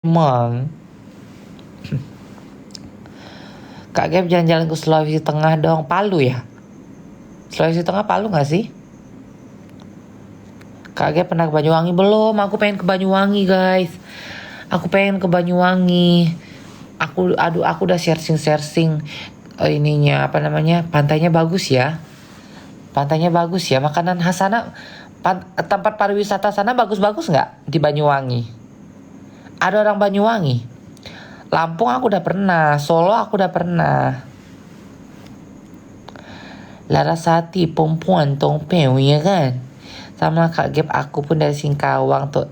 Emang Kak Gap jalan-jalan ke Sulawesi Tengah dong. Palu ya? Sulawesi Tengah Palu gak sih? Kak Gap pernah ke Banyuwangi belum? Aku pengen ke Banyuwangi guys. Aku pengen ke Banyuwangi. Aku udah searching ininya apa namanya, pantainya bagus ya. Pantainya bagus ya. Makanan khas sana, tempat pariwisata sana bagus-bagus nggak di Banyuwangi? Ada orang Banyuwangi. Lampung aku udah pernah. Solo aku udah pernah. Larasati, Perempuan, Tongpeng, ya kan? Sama Kak Gap aku pun dari Singkawang tuh.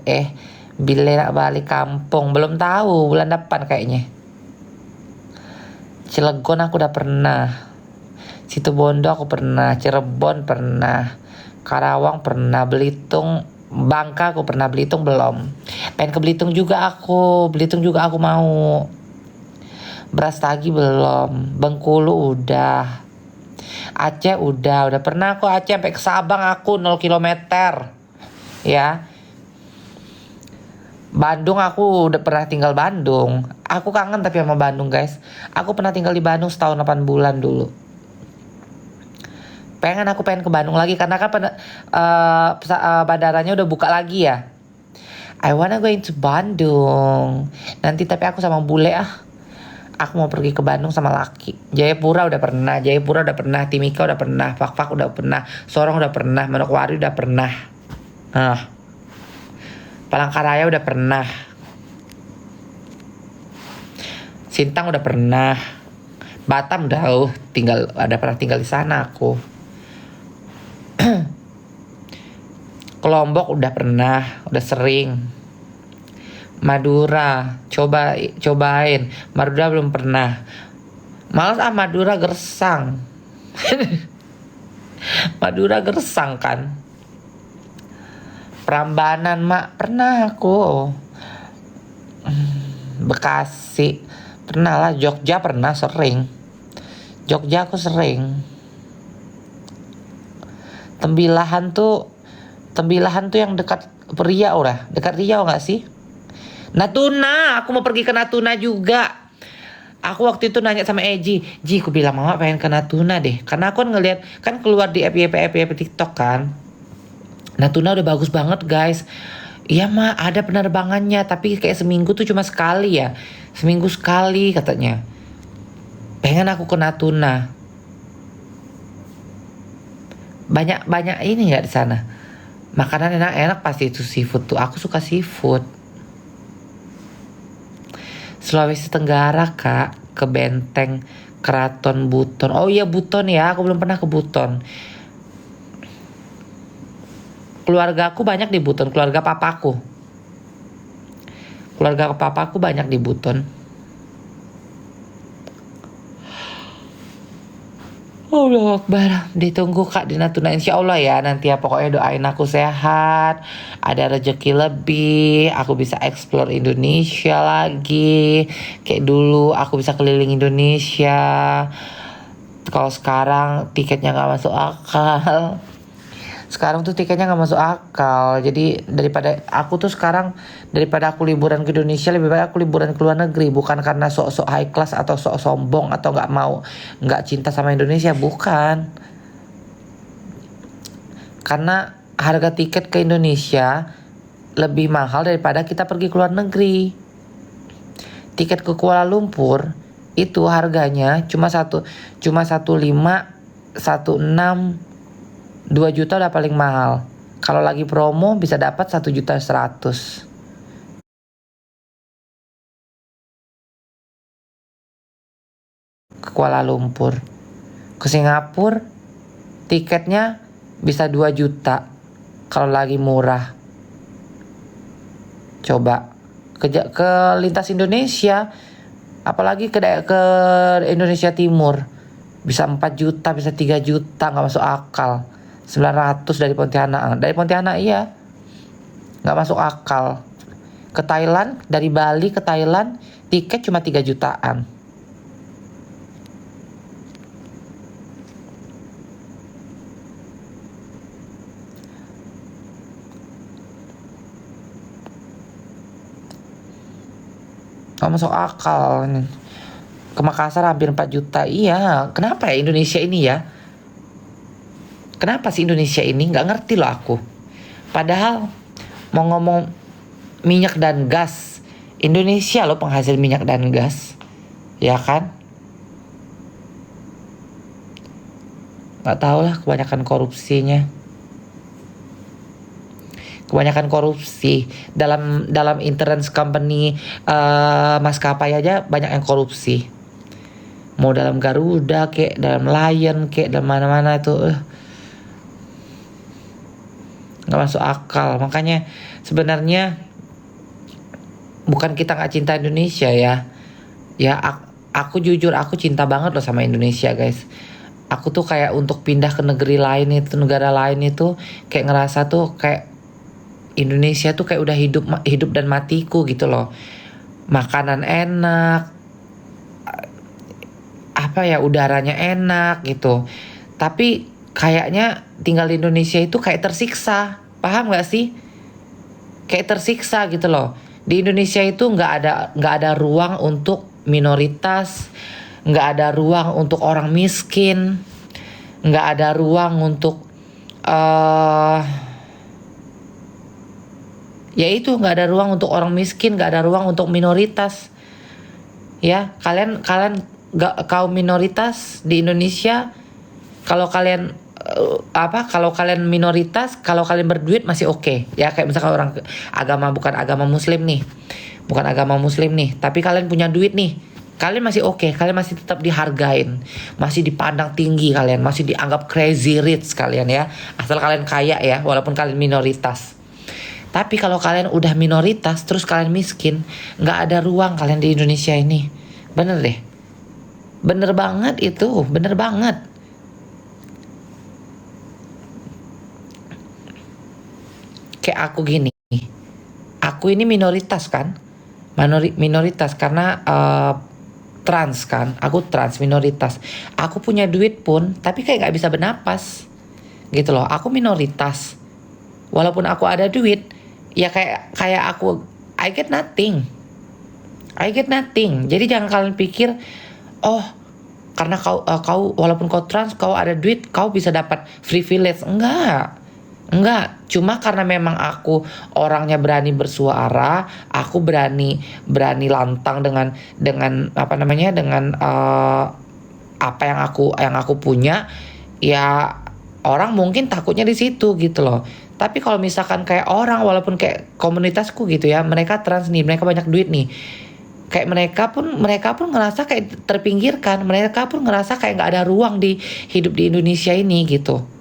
Bila nak balik kampung belum tahu, bulan depan kayaknya. Cilegon aku udah pernah. Situbondo aku pernah, Cirebon pernah, Karawang pernah, Belitung, Bangka aku pernah, Belitung belum. Pengen ke Belitung juga aku, Belitung juga aku mau. Brastagi belum, Bengkulu udah. Aceh udah pernah aku Aceh sampai ke Sabang aku 0 kilometer. Ya. Bandung aku udah pernah tinggal Bandung. Aku kangen tapi sama Bandung guys. Aku pernah tinggal di Bandung setahun 8 bulan dulu. Aku pengen ke Bandung lagi karena kan bandaranya udah buka lagi ya. I wanna going to Bandung. Nanti tapi aku sama bule Aku mau pergi ke Bandung sama laki. Jayapura udah pernah, Timika udah pernah, Fak udah pernah, Sorong udah pernah, Manokwari udah pernah. Palangkaraya udah pernah. Sintang udah pernah. Batam udah pernah tinggal di sana aku. Lombok udah pernah, udah sering. Madura, cobain. Madura belum pernah. Males Madura gersang. Madura gersang kan. Prambanan mak pernah aku. Bekasi pernah lah. Jogja pernah sering. Jogja aku sering. Tembilahan tuh yang dekat Riau lah. Dekat Riau nggak sih? Natuna, aku mau pergi ke Natuna juga. Aku waktu itu nanya sama Eji, aku bilang mama pengen ke Natuna deh. Karena aku kan ngeliat, kan keluar di FYP TikTok kan. Natuna udah bagus banget guys. Iya mah ada penerbangannya, tapi kayak seminggu tuh cuma sekali ya. Seminggu sekali katanya. Pengen aku ke Natuna. Banyak ini nggak di sana? Makanan enak-enak pasti itu seafood tuh. Aku suka seafood. Sulawesi Tenggara kak, ke Benteng Keraton Buton. Oh iya Buton ya, aku belum pernah ke Buton. Keluarga aku banyak di Buton, keluarga papaku banyak di Buton. Allah Akbar, ditunggu kak di Natuna insya Allah ya nanti ya, pokoknya doain aku sehat, ada rezeki lebih, aku bisa explore Indonesia lagi, kayak dulu aku bisa keliling Indonesia. Kalau sekarang tiketnya nggak masuk akal. Sekarang tuh tiketnya nggak masuk akal. Jadi daripada aku liburan ke Indonesia, lebih baik aku liburan ke luar negeri. Bukan karena sok-sok high class atau sok sombong atau nggak cinta sama Indonesia, bukan. Karena harga tiket ke Indonesia lebih mahal daripada kita pergi ke luar negeri. Tiket ke Kuala Lumpur itu harganya cuma 1,5, 1,6, 2 juta udah paling mahal. Kalau lagi promo bisa dapat 1,100,000. Ke Kuala Lumpur. Ke Singapura tiketnya bisa 2 juta kalau lagi murah. Coba ke lintas Indonesia, apalagi ke Indonesia Timur, bisa 4 juta, bisa 3 juta, nggak masuk akal. 900 dari Pontianak iya, nggak masuk akal. Ke Thailand, dari Bali ke Thailand tiket cuma 3 jutaan. Nggak masuk akal. Ke Makassar hampir 4 juta. Iya, kenapa ya Indonesia ini ya? Kenapa sih Indonesia ini? Nggak ngerti loh aku. Padahal mau ngomong minyak dan gas, Indonesia loh penghasil minyak dan gas. Ya kan? Nggak tahu lah, kebanyakan korupsinya. Kebanyakan korupsi dalam insurance company, maskapai aja banyak yang korupsi. Mau dalam Garuda kayak dalam Lion kayak dalam mana-mana itu nggak masuk akal. Makanya sebenarnya bukan kita nggak cinta Indonesia ya. Aku jujur aku cinta banget loh sama Indonesia guys. Aku tuh kayak untuk pindah ke negeri lain itu, negara lain itu kayak ngerasa tuh kayak Indonesia tuh kayak udah hidup dan matiku gitu loh. Makanan enak, apa ya, udaranya enak gitu. Tapi kayaknya tinggal di Indonesia itu kayak tersiksa. Paham gak sih? Kayak tersiksa gitu loh. Di Indonesia itu nggak ada ruang untuk minoritas, nggak ada ruang untuk orang miskin, nggak ada ruang untuk ya itu, nggak ada ruang untuk orang miskin, nggak ada ruang untuk minoritas. Ya, kalian kaum minoritas di Indonesia, kalau kalian kalau kalian minoritas, kalau kalian berduit masih oke. Ya kayak misalkan orang bukan agama muslim nih. Bukan agama muslim nih, tapi kalian punya duit nih. Kalian masih oke, kalian masih tetap dihargain, masih dipandang tinggi kalian, masih dianggap crazy rich kalian ya. Asal kalian kaya ya, walaupun kalian minoritas. Tapi kalau kalian udah minoritas terus kalian miskin, nggak ada ruang kalian di Indonesia ini. Bener deh. Bener banget itu, bener banget. Kayak aku gini. Aku ini minoritas kan? Minoritas karena trans kan. Aku trans minoritas. Aku punya duit pun, tapi kayak nggak bisa bernapas. Gitu loh. Aku minoritas. Walaupun aku ada duit, ya kayak aku I get nothing. I get nothing. Jadi jangan kalian pikir, oh karena kau walaupun kau trans, kau ada duit, kau bisa dapat privilege. Enggak. Cuma karena memang aku orangnya berani bersuara, aku berani lantang dengan apa namanya, dengan apa yang aku punya, ya orang mungkin takutnya di situ gitu loh. Tapi kalau misalkan kayak orang, walaupun kayak komunitasku gitu ya, mereka trans nih, mereka banyak duit nih, kayak mereka pun ngerasa kayak terpinggirkan, mereka pun ngerasa kayak nggak ada ruang di hidup di Indonesia ini gitu.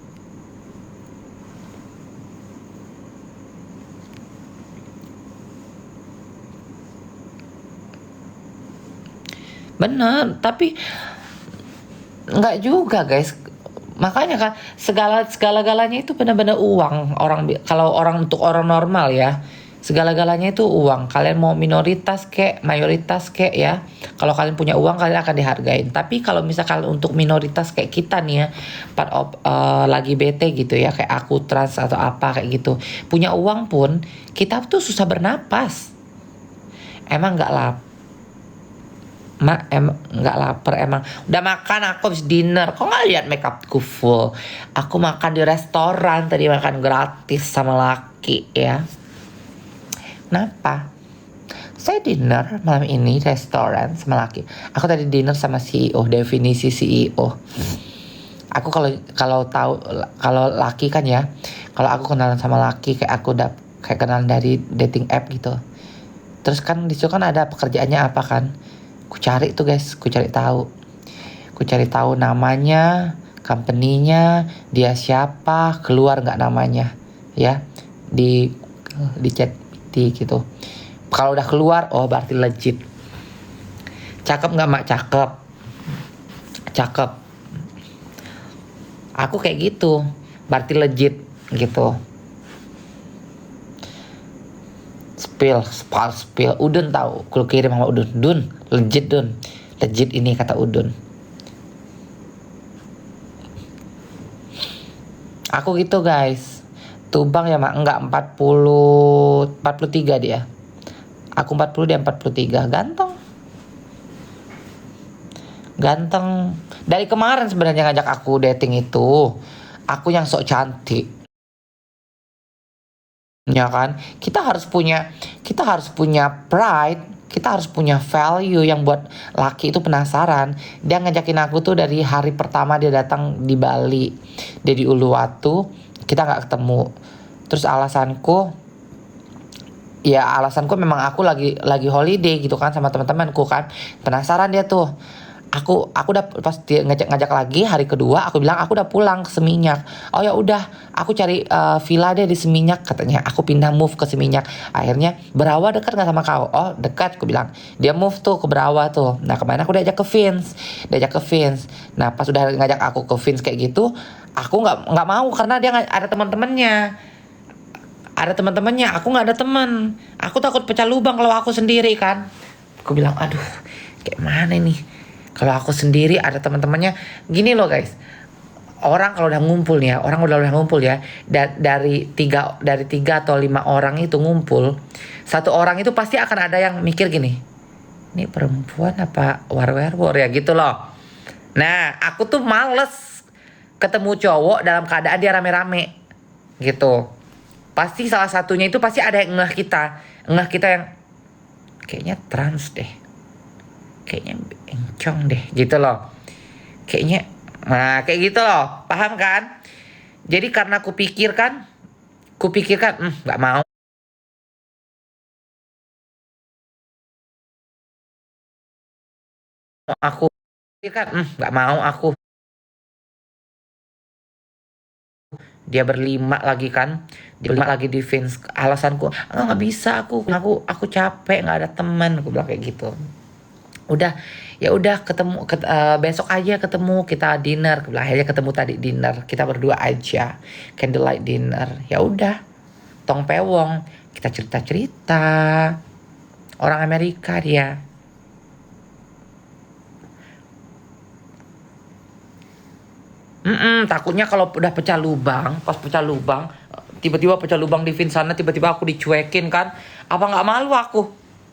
Bener, tapi nggak juga guys. Makanya kan segala-galanya itu benar-benar uang. Kalau untuk orang normal ya, segala-galanya itu uang. Kalian mau minoritas kek, mayoritas kek ya. Kalau kalian punya uang, kalian akan dihargain. Tapi kalau misalkan untuk minoritas kayak kita nih ya, lagi bete gitu ya, kayak aku trans atau apa kayak gitu, punya uang pun kita tuh susah bernapas. Emang nggak lapar? Nggak lapar emang. Udah makan aku habis dinner. Kok nggak lihat makeupku full? Aku makan di restoran tadi, makan gratis sama laki ya. Kenapa? Saya dinner malam ini restoran sama laki. Aku tadi dinner sama CEO, definisi CEO. Aku kalau laki kan ya, kalau aku kenalan sama laki kayak aku udah kayak kenalan dari dating app gitu. Terus kan di situ kan ada pekerjaannya apa kan? Ku cari tuh guys, ku cari tahu namanya, company-nya, dia siapa, keluar nggak namanya, ya di chat gitu. Kalau udah keluar, oh berarti legit. Cakep nggak mak? Cakep. Aku kayak gitu, berarti legit gitu. Spill. Udun tahu, ku kirim sama Udun. Legit ini kata Udun. Aku gitu guys. Tubang ya mak, enggak 43 dia. Aku 40, dia 43. Ganteng. Dari kemarin sebenarnya ngajak aku dating itu. Aku yang sok cantik. Ya kan? Kita harus punya pride, kita harus punya value yang buat laki itu penasaran. Dia ngajakin aku tuh dari hari pertama dia datang di Bali. Dia di Uluwatu, kita nggak ketemu. Terus alasanku memang aku lagi holiday gitu kan sama teman-temanku kan. Penasaran dia tuh. Aku udah pas dia ngajak lagi hari kedua, aku bilang aku udah pulang ke Seminyak. Oh ya udah, aku cari villa deh di Seminyak katanya. Aku pindah move ke Seminyak. Akhirnya Berawa dekat nggak sama kau? Oh dekat, aku bilang. Dia move tuh ke Berawa tuh. Nah kemarin aku diajak ke Vince. Nah pas udah ngajak aku ke Vince kayak gitu, aku nggak mau karena dia ada teman-temannya. Aku nggak ada teman. Aku takut pecah lubang kalau aku sendiri kan. Aku bilang aduh, kayak mana nih? Kalau aku sendiri ada teman-temannya. Gini loh guys, orang kalau udah ngumpul nih ya, dari tiga atau 5 orang itu ngumpul, satu orang itu pasti akan ada yang mikir gini, ini perempuan apa war ya gitu loh. Nah aku tuh males ketemu cowok dalam keadaan dia rame-rame gitu. Pasti salah satunya itu pasti ada yang ngeh kita yang kayaknya trans deh, kayaknya encong deh gitu loh, kayaknya kayak gitu loh, paham kan? Jadi karena kupikirkan nggak mau aku pikirkan nggak mau aku, dia berlima lagi kan, dia berlima lagi di Vince. Alasanku nggak bisa, aku capek, nggak ada teman, aku bilang kayak gitu. Udah, ya udah ketemu besok aja ketemu kita dinner. Akhirnya ketemu tadi dinner, kita berdua aja, candlelight dinner. Ya udah, tong pewong, kita cerita orang Amerika dia. Takutnya kalau udah pecah lubang, tiba-tiba pecah lubang di Vinsana, tiba-tiba aku dicuekin kan, apa nggak malu aku,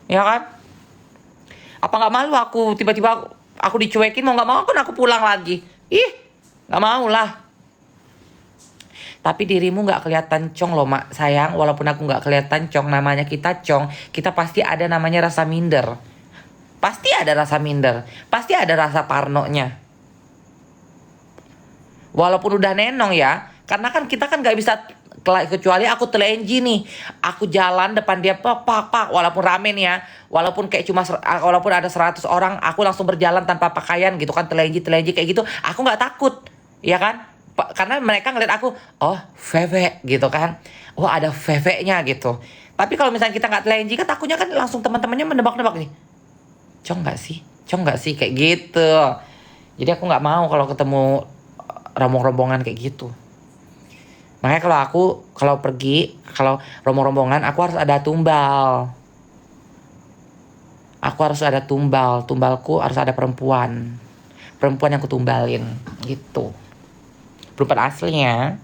ya kan? Apa nggak malu aku tiba-tiba aku dicuekin, mau nggak mau aku pulang lagi. Ih, nggak mau lah. Tapi dirimu nggak kelihatan cong loh mak sayang. Walaupun aku nggak kelihatan cong, namanya kita cong, kita pasti ada namanya rasa minder. Pasti ada rasa minder, pasti ada rasa parnonya. Walaupun udah nenong ya, karena kan kita kan nggak bisa, kecuali aku telenji nih, aku jalan depan dia pak, walaupun rame nih ya, walaupun kayak walaupun ada 100 orang, aku langsung berjalan tanpa pakaian gitu kan, telenji kayak gitu, aku nggak takut, ya kan? Karena mereka ngeliat aku, oh Veve gitu kan, oh ada Veve-nya gitu. Tapi kalau misalnya kita nggak telenji kan, takutnya kan langsung teman-temannya menebak-nebak nih, cong nggak sih kayak gitu. Jadi aku nggak mau kalau ketemu rombongan kayak gitu. Makanya kalau rombongan aku harus ada tumbal. Tumbalku harus ada perempuan yang kutumbalin gitu. Perempuan aslinya.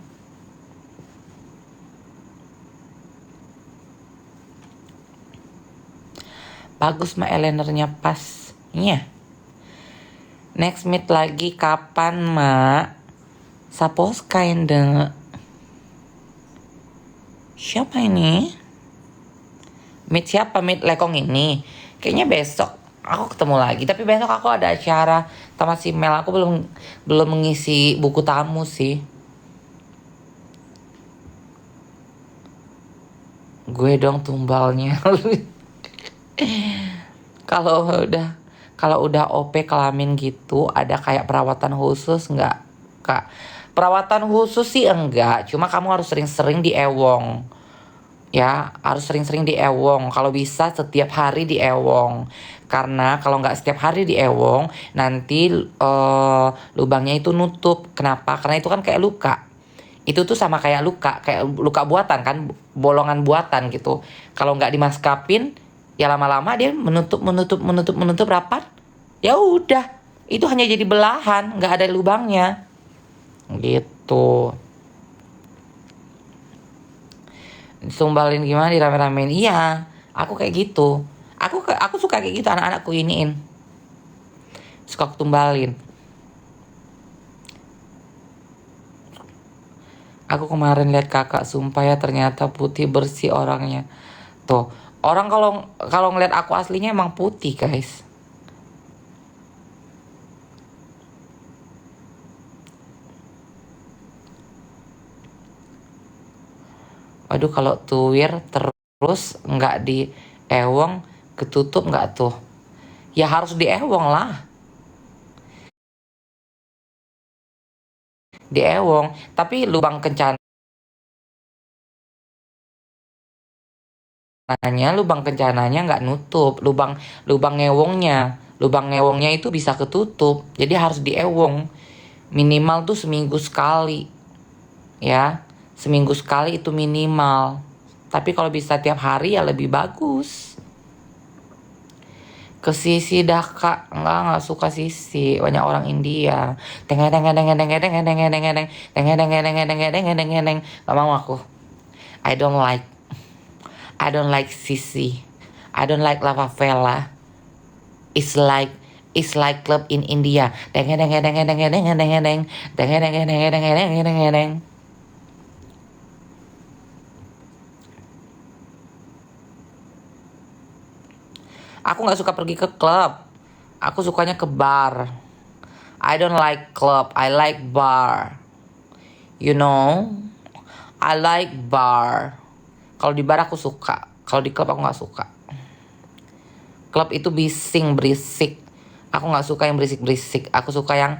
Bagus mah eyelinernya pas. Iya. Next meet lagi kapan mak? Suppose kinda. Siapa ini? Meet siapa? Meet Lekong ini. Kayaknya besok aku ketemu lagi. Tapi besok aku ada acara sama si Mel. Aku belum mengisi buku tamu sih. Gue dong tumbalnya. Kalau udah OP kelamin gitu, ada kayak perawatan khusus nggak, Kak? Perawatan khusus sih enggak, cuma kamu harus sering-sering di ewong. Ya, harus sering-sering di ewong. Kalau bisa setiap hari di ewong. Karena kalau nggak setiap hari di ewong, nanti lubangnya itu nutup. Kenapa? Karena itu kan kayak luka. Itu tuh sama kayak luka buatan kan, bolongan buatan gitu. Kalau nggak dimaskapin, ya lama-lama dia menutup rapat. Ya udah, itu hanya jadi belahan, nggak ada lubangnya. Gitu. Sumbalin gimana, dirame-ramein? Iya, Aku kayak gitu. Aku suka kayak gitu, anak-anakku iniin. Suka aku tumbalin. Aku kemarin lihat kakak, sumpah ya ternyata putih bersih orangnya. Tuh, orang kalau kalau ngeliat aku aslinya emang putih, guys. Waduh, kalau tuwir terus nggak di ewong, ketutup nggak tuh? Ya harus di ewong lah. Di ewong, tapi lubang kencananya nggak nutup, lubang ngewongnya itu bisa ketutup, jadi harus di ewong. Minimal tuh seminggu sekali, ya, seminggu sekali itu minimal. Tapi kalau bisa tiap hari ya lebih bagus. Ke Sisi dah kak, nggak suka Sisi, banyak orang India. Teng teng teng teng teng teng teng teng teng teng teng teng teng teng teng. Gak mau aku. I don't like. I don't like Sisi. I don't like Lava Vela. It's like club in India. Teng teng teng teng teng teng teng teng teng teng teng teng teng. Aku nggak suka pergi ke klub. Aku sukanya ke bar. I don't like club. I like bar. You know, I like bar. Kalau di bar aku suka. Kalau di klub aku nggak suka. Klub itu bising, berisik. Aku nggak suka yang berisik-berisik. Aku suka yang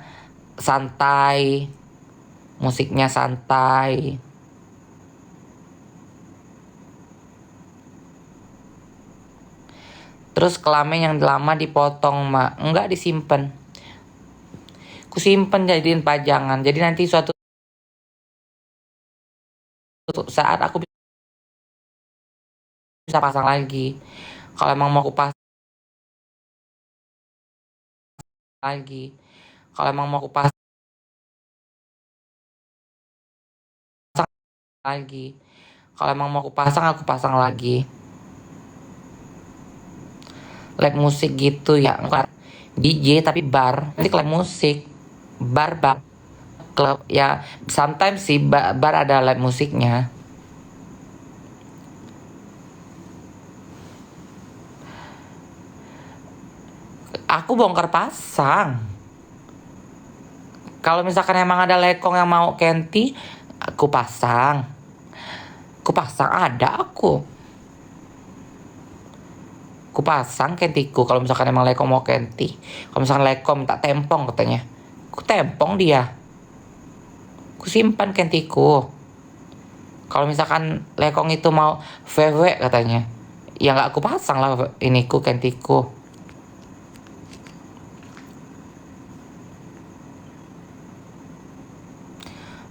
santai. Musiknya santai. Terus kelamin yang lama dipotong, mak. Enggak, disimpan. Kusimpen jadiin pajangan. Jadi nanti suatu saat aku bisa pasang lagi. Kalau emang mau aku pasang lagi. Kalau emang mau aku pasang lagi. Kalau emang mau aku pasang lagi. Live musik gitu ya, enggak DJ tapi bar. Nanti live musik. Bar klub ya, sometimes sih bar ada live musiknya. Aku bongkar pasang. Kalau misalkan emang ada lekong yang mau Kenti, aku pasang. Aku pasang, ada aku. Aku pasang Kentiku kalau misalkan emang lekong mau Kenti. Kalau misalkan lekong minta tempong katanya, aku tempong dia. Aku simpan Kentiku. Kalau misalkan lekong itu mau VW katanya, ya nggak aku pasang lah iniku Kentiku.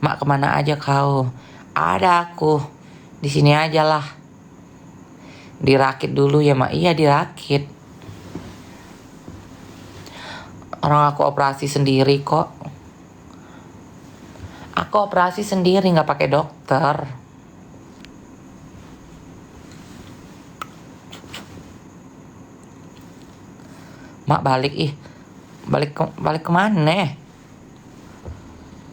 Mak, kemana aja kau? Ada aku. Di sini aja lah. Dirakit dulu ya, mak. Iya, dirakit. Orang aku operasi sendiri kok. Aku operasi sendiri, nggak pakai dokter. Mak, balik ih. Balik kemana?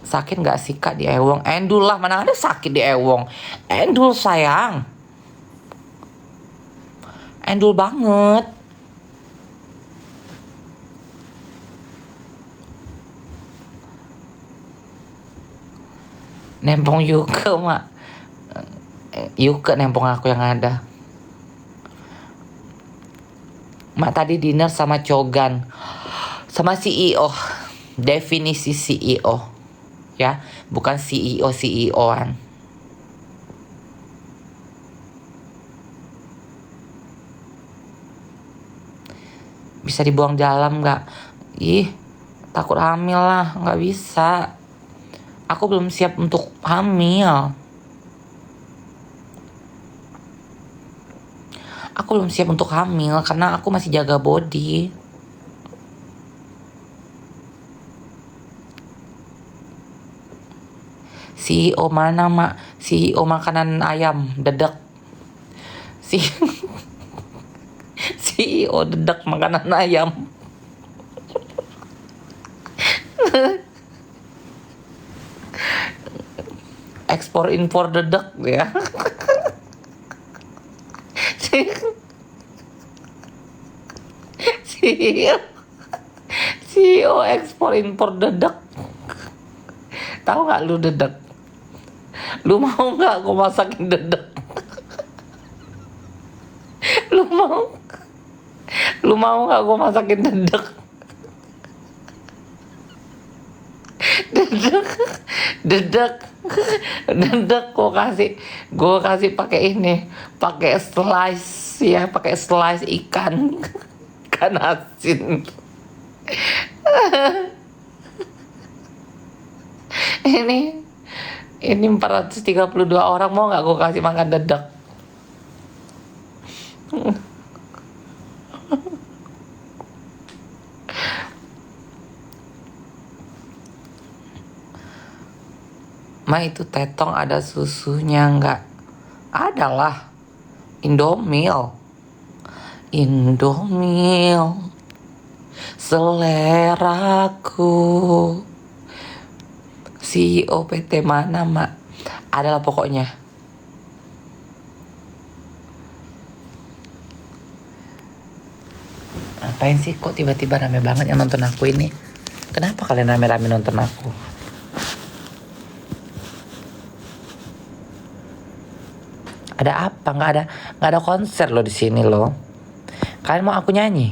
Sakit nggak sih kak di ewong? Endul lah, mana ada sakit di ewong. Endul sayang. Endul banget. Nempong juga mak. Yuke nempong aku yang ada. Mak tadi dinner sama Cogan. Sama CEO. Definisi CEO. Ya, bukan CEO-an. Bisa dibuang dalam nggak? Ih, takut hamil lah, nggak bisa. Aku belum siap untuk hamil. Aku belum siap untuk hamil karena aku masih jaga body. CEO mana mak? CEO makanan ayam dedek. Si CEO dedak makanan ayam. Ekspor impor dedak ya. CEO CEO ekspor impor dedak. Tahu nggak lu dedak? Lu mau nggak gue masakin dedak? Lu mau? Lu mau nggak gue masakin dedak? Dedak, dedak, dedak gue kasih pakai ini, pakai slice ya, pakai slice ikan, ikan asin. Ini 432 orang, mau nggak gue kasih makan dedak? Ma itu tetong ada susunya nggak? Ada lah. Indomil. Indomil. Seleraku. CEO PT mana, Mak? Adalah pokoknya. Ngapain sih kok tiba-tiba rame banget yang nonton aku ini? Kenapa kalian rame-rame nonton aku? Ada apa? Nggak ada konser loh di sini loh. Kalian mau aku nyanyi?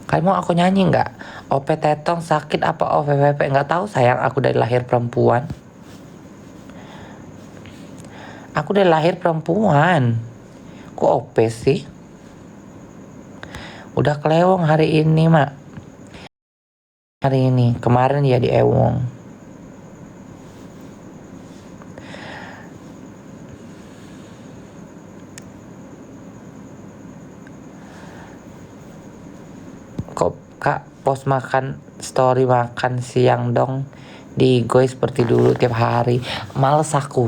Kalian mau aku nyanyi nggak? OP tetong sakit apa OVVP? Nggak tahu sayang, aku dari lahir perempuan. Aku dari lahir perempuan. Kok OP sih? Udah kelewong hari ini, Mak. Hari ini, kemarin ya di Ewong. Kok Kak post makan story makan siang dong di Goy seperti dulu tiap hari. Males aku.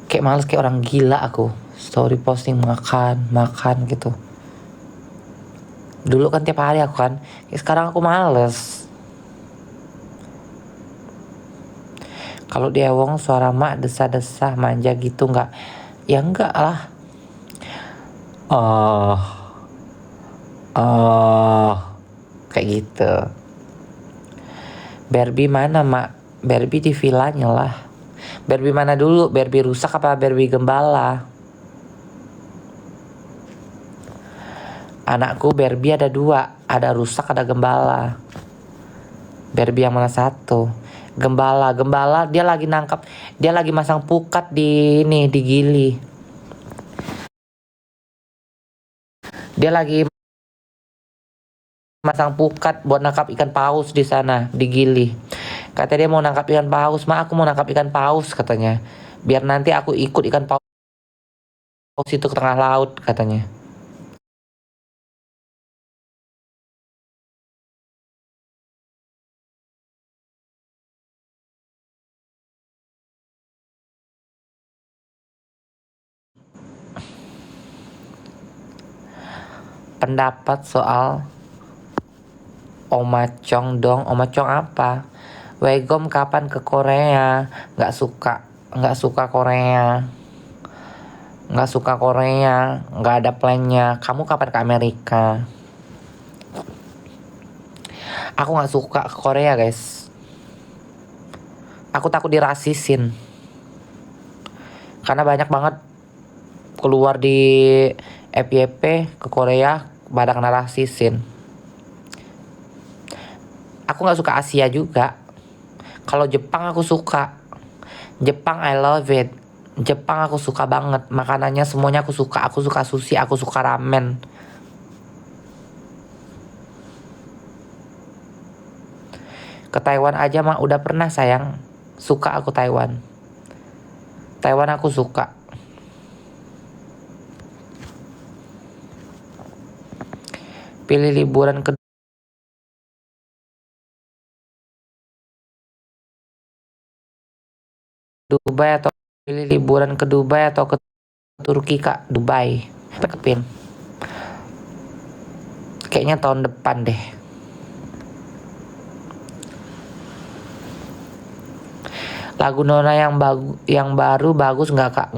Kayak males kayak orang gila aku. Story posting makan gitu. Dulu kan tiap hari aku kan. Sekarang aku males. Kalau di Ewong suara mak desah-desah manja gitu nggak? Ya enggak lah. Kayak gitu. Barbie mana, Mak? Barbie di villanya lah. Barbie mana dulu? Barbie rusak apa Barbie gembala? Anakku Barbie ada 2, ada rusak ada gembala. Barbie yang mana satu? Gembala dia lagi nangkap, dia lagi masang pukat di ini di gili. Dia lagi masang pukat buat nangkap ikan paus di sana di gili. Katanya dia mau nangkap ikan paus. Ma, aku mau nangkap ikan paus katanya. Biar nanti aku ikut ikan paus itu ke tengah laut katanya. Pendapat soal Omacong dong. Omacong apa? Wegom kapan ke Korea? Nggak suka Korea. Nggak suka Korea. Nggak ada plannya. Kamu kapan ke Amerika? Aku nggak suka ke Korea, guys. Aku takut dirasisin. Karena banyak banget keluar di FYP ke Korea pada kena rasisin. Aku nggak suka Asia juga. Kalau Jepang aku suka. Jepang I love it. Jepang aku suka banget. Makanannya semuanya aku suka. Aku suka sushi, aku suka ramen. Ke Taiwan aja mah udah pernah sayang. Suka aku Taiwan. Taiwan aku suka. Pilih liburan ke Dubai atau pilih liburan ke Dubai atau ke Turki, Kak? Dubai. Kepin. Kayaknya tahun depan deh. Lagu Nona yang baru bagus nggak kak?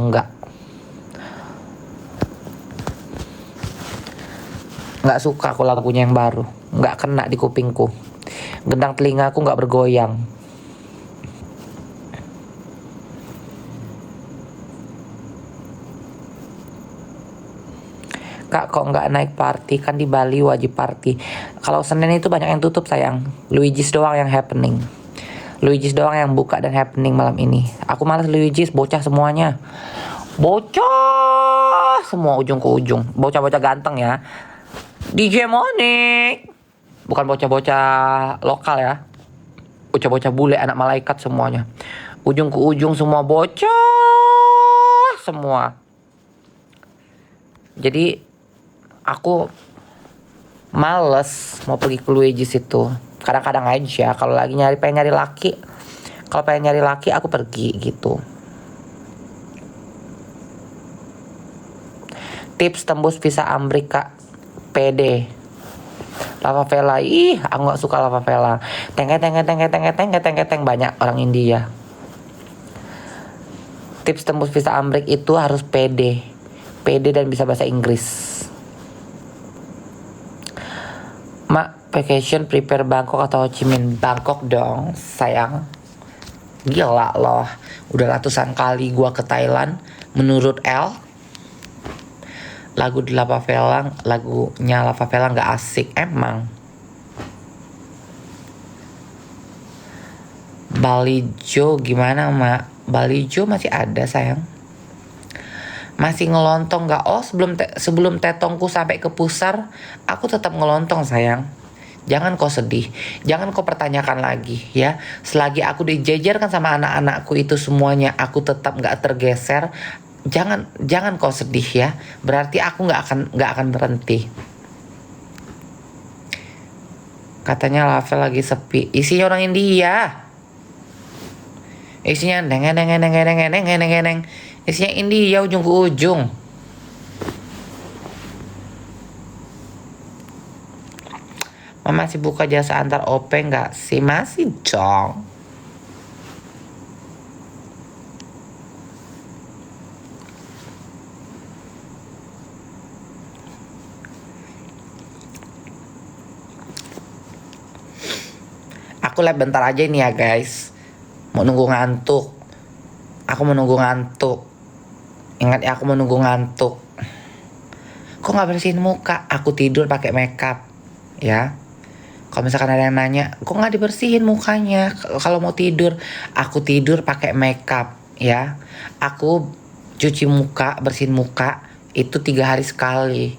Nggak suka aku lagunya yang baru. Nggak kena di kupingku. Gendang telingaku nggak bergoyang. Kak kok nggak naik party? Kan di Bali wajib party. Kalau Senin itu banyak yang tutup sayang. Luigi's doang yang happening. Luigi's doang yang buka dan happening malam ini. Aku malas Luigi's, bocah semuanya. Bocah semua ujung ke ujung. Bocah-bocah ganteng ya. DJ Monik. Bukan bocah-bocah lokal ya. Bocah-bocah bule anak malaikat semuanya. Ujung ke ujung semua bocah semua. Jadi aku males mau pergi ke Luigi's itu. Kadang-kadang aja kalau lagi pengen nyari laki. Kalau pengen nyari laki aku pergi gitu. Tips tembus visa Amerika PD. Lava Vela, aku nggak suka Lava Vela. Teng banyak orang India. Tips tembus visa Amerika itu harus PD dan bisa bahasa Inggris. Mak, vacation prepare Bangkok atau Ho Chi Minh? Bangkok dong, sayang. Gila loh, udah ratusan kali gua ke Thailand. Menurut El, lagunya Lava Vela nggak asik emang. Balijo gimana mak? Balijo masih ada sayang. Masih ngelontong nggak? Oh sebelum tetongku sampai ke pusar, aku tetap ngelontong sayang. Jangan kau sedih, jangan kau pertanyakan lagi ya. Selagi aku dijejerkan sama anak-anakku itu semuanya, aku tetap nggak tergeser. Jangan kau sedih ya. Berarti aku nggak akan berhenti. Katanya Lavel lagi sepi. Isinya orang India. Isinya neng. Isinya India ujung ke ujung. Mama masih buka jasa antar OP nggak sih? Masih dong. Aku live bentar aja ini ya guys. Mau nunggu ngantuk. Aku menunggu ngantuk. Ingat ya, aku menunggu ngantuk. Kok nggak bersihin muka? Aku tidur pakai makeup, ya. Kalau misalkan ada yang nanya, kok nggak dibersihin mukanya? Kalau mau tidur, aku tidur pakai makeup, ya. Aku cuci muka, bersihin muka itu 3 hari sekali.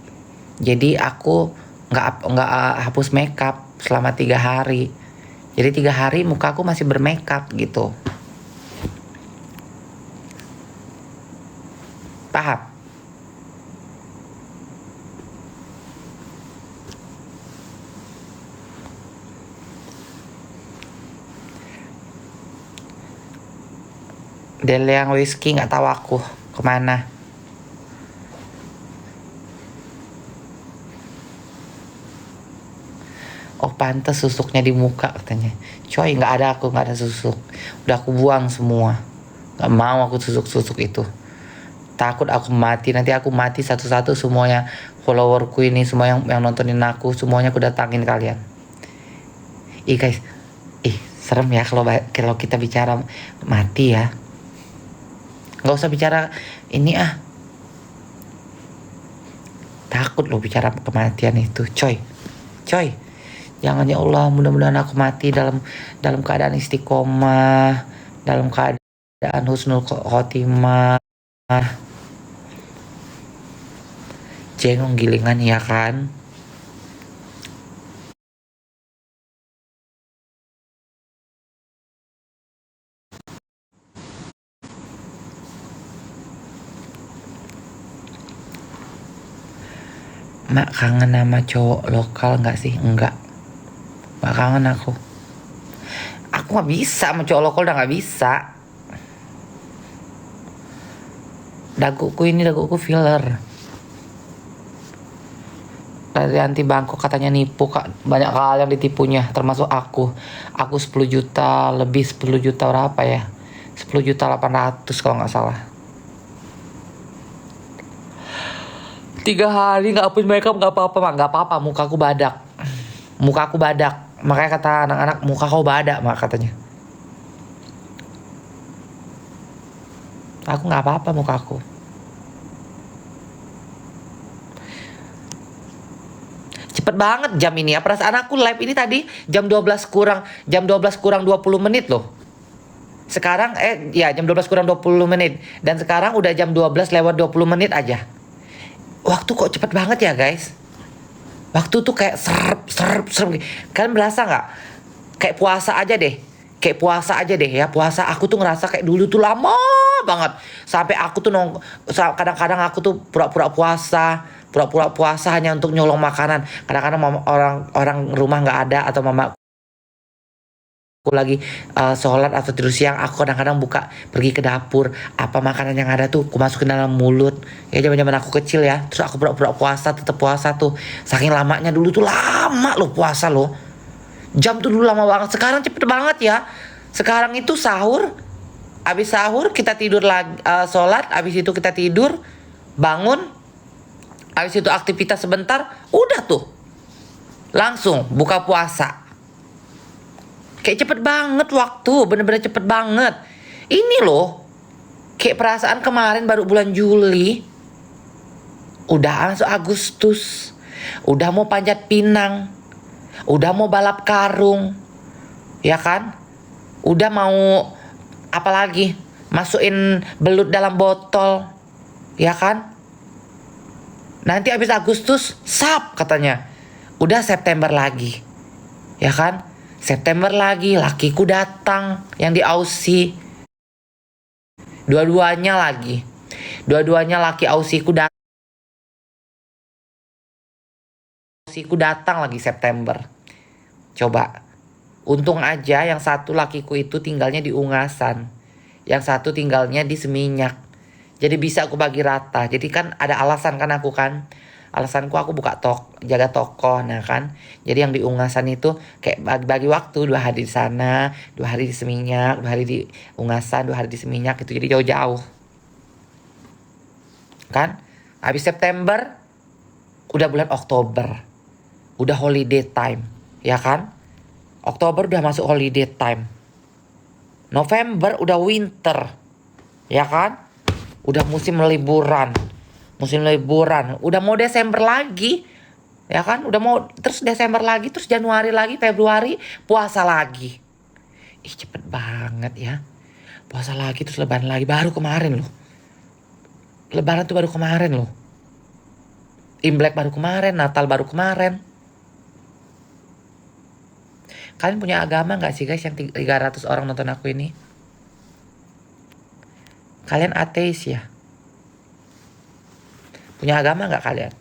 Jadi aku nggak hapus makeup selama 3 hari. Jadi 3 hari muka aku masih bermakeup gitu. Paham? Dele yang whisky nggak tahu aku kemana. Oh pantes susuknya di muka katanya. Coy nggak ada susuk. Udah aku buang semua. Nggak mau aku susuk itu. Takut aku mati. Nanti aku mati satu-satu semuanya. Followerku ini semua yang nontonin aku semuanya aku datangin kalian. Guys, serem ya kalau kita bicara mati ya. Nggak usah bicara ini takut loh bicara kematian itu, coy. Jangan ya Allah, mudah-mudahan aku mati dalam keadaan istiqomah, dalam keadaan husnul khotimah. Jengong gilingan ya kan. Mak kangen sama cowok lokal nggak sih? Enggak. Mak kangen aku. Aku nggak bisa sama cowok lokal, udah nggak bisa. Daguku filler. dari anti Bangkok katanya nipu kak, banyak hal yang ditipunya termasuk aku 10 juta lebih, 10 juta berapa ya, 10 juta 800 kalau nggak salah. 3 hari nggak hapus makeup nggak apa-apa mak, nggak apa-apa, muka aku badak, makanya kata anak-anak muka kau badak mak katanya. Aku nggak apa-apa mukaku. Cepet banget jam ini ya. Perasaan aku live ini tadi jam 12 kurang 20 menit loh. Sekarang ya jam 12 kurang 20 menit. Dan sekarang udah jam 12 lewat 20 menit aja. Waktu kok cepet banget ya guys. Waktu tuh kayak serp. Kalian berasa nggak? Kayak puasa aja deh. Kayak puasa aja deh ya. Puasa aku tuh ngerasa kayak dulu tuh lama banget. Sampai aku tuh kadang-kadang aku tuh pura-pura puasa hanya untuk nyolong makanan. Kadang-kadang orang rumah nggak ada atau mama aku lagi sholat atau tidur siang, aku kadang-kadang pergi ke dapur, apa makanan yang ada tuh aku masukin dalam mulut. Ya zaman aku kecil ya, terus aku pura-pura puasa, tetap puasa tuh. Saking lamanya dulu tuh, lama loh puasa loh. Jam tuh dulu lama banget, sekarang cepet banget ya. Sekarang itu sahur, habis sahur kita tidur lagi, sholat, habis itu kita tidur, bangun, habis itu aktivitas sebentar, udah tuh langsung buka puasa. Kayak cepet banget waktu, bener-bener cepet banget. Ini loh, kayak perasaan kemarin baru bulan Juli, udah masuk Agustus, udah mau panjat pinang, udah mau balap karung, ya kan? Udah mau apalagi masukin belut dalam botol, ya kan? Nanti habis Agustus, katanya, udah September lagi, ya kan? September lagi, lakiku datang yang di Aussie. Dua-duanya laki Aussieku datang lagi September. Coba, untung aja yang satu lakiku itu tinggalnya di Ungasan, yang satu tinggalnya di Seminyak. Jadi bisa aku bagi rata. Jadi kan ada alasan kan alasanku aku jaga toko, nah kan. Jadi yang di Ungasan itu kayak bagi waktu 2 hari di sana, 2 hari di Seminyak, 2 hari di Ungasan, 2 hari di Seminyak, itu jadi jauh-jauh. Kan? Habis September udah bulan Oktober. Udah holiday time, ya kan? Oktober udah masuk holiday time. November udah winter, ya kan? Udah musim liburan, udah mau Desember lagi, ya kan? Udah mau terus Desember lagi, terus Januari lagi, Februari puasa lagi. Cepet banget ya, puasa lagi terus Lebaran lagi, baru kemarin loh. Lebaran tuh baru kemarin loh, Imlek baru kemarin, Natal baru kemarin. Kalian punya agama gak sih guys yang 300 orang nonton aku ini? Kalian ateis ya? Punya agama gak kalian?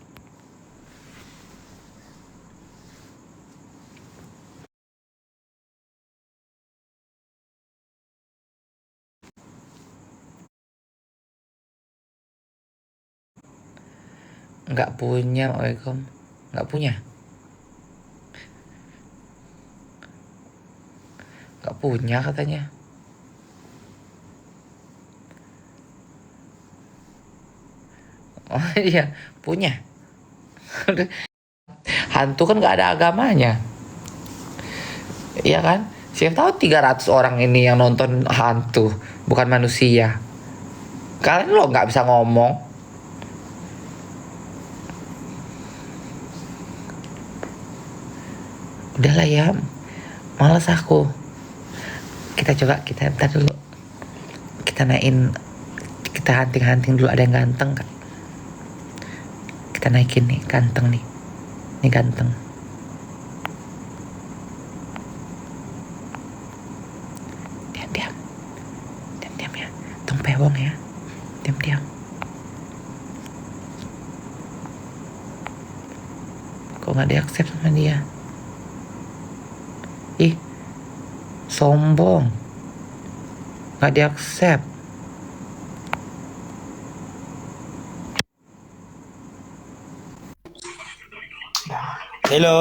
Gak punya, Waalaikumsalam. Gak punya? Gak punya katanya. Oh iya, punya. Hantu kan gak ada agamanya. Iya kan? Siapa tahu 300 orang ini yang nonton hantu, bukan manusia. Kalian lo gak bisa ngomong. Udahlah ya, males aku. Kita ntar dulu. Kita hunting dulu, ada yang ganteng kan? Kita naikin nih, ganteng nih. Ini ganteng. Diam ya. Tong pewong ya. Diam. Kok gak di-accept sama dia? Ih, sombong. Gak di-accept. Hello.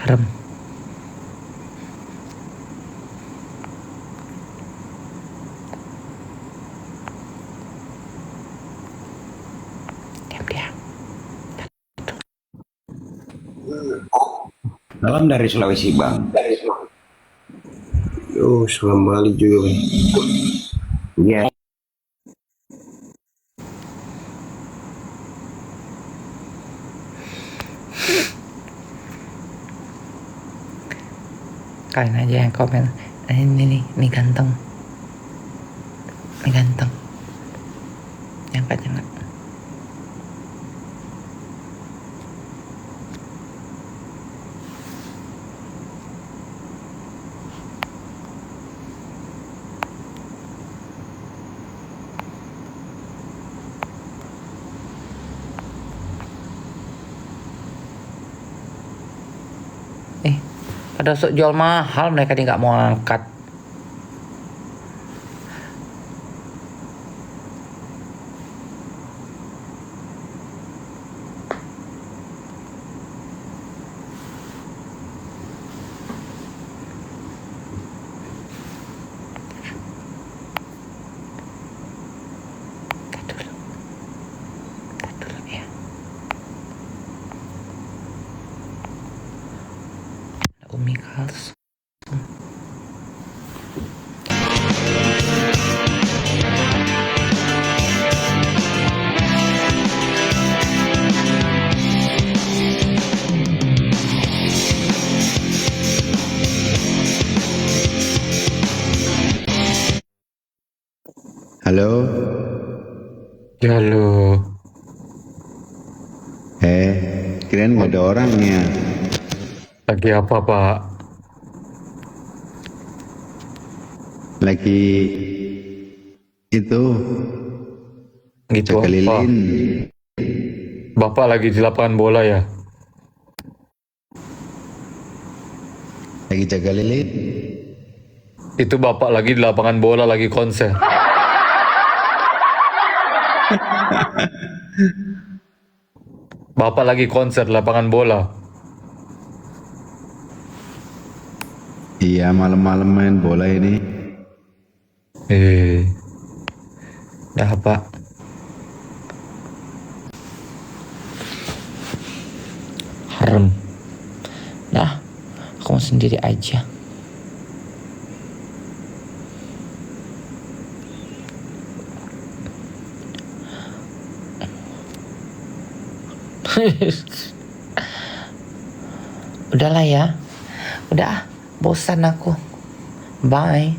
Harem. Diam dia. Salam dari Sulawesi, Bang. Oh, salam Bali juga. Iya. Kalian aja yang komen. Ini ganteng. Ini ganteng. Jangan. Pada sok jual mahal mereka dia nggak mau angkat. Tar dulu ya. Ada Umi Kalsum. Halo. Halo, Kirain nggak ada orangnya. lagi apa Pak? Lagi itu Gitu jaga apa? lilin. Bapak lagi di lapangan bola ya? Lagi jaga lilin. Itu Bapak lagi di lapangan bola lagi konser. Bapak lagi konser di lapangan bola. Iya, malam-malam main bola ini. Dah Pak. Harem. Nah, aku mau sendiri aja. Udahlah ya. Udah, bosan aku. Bye.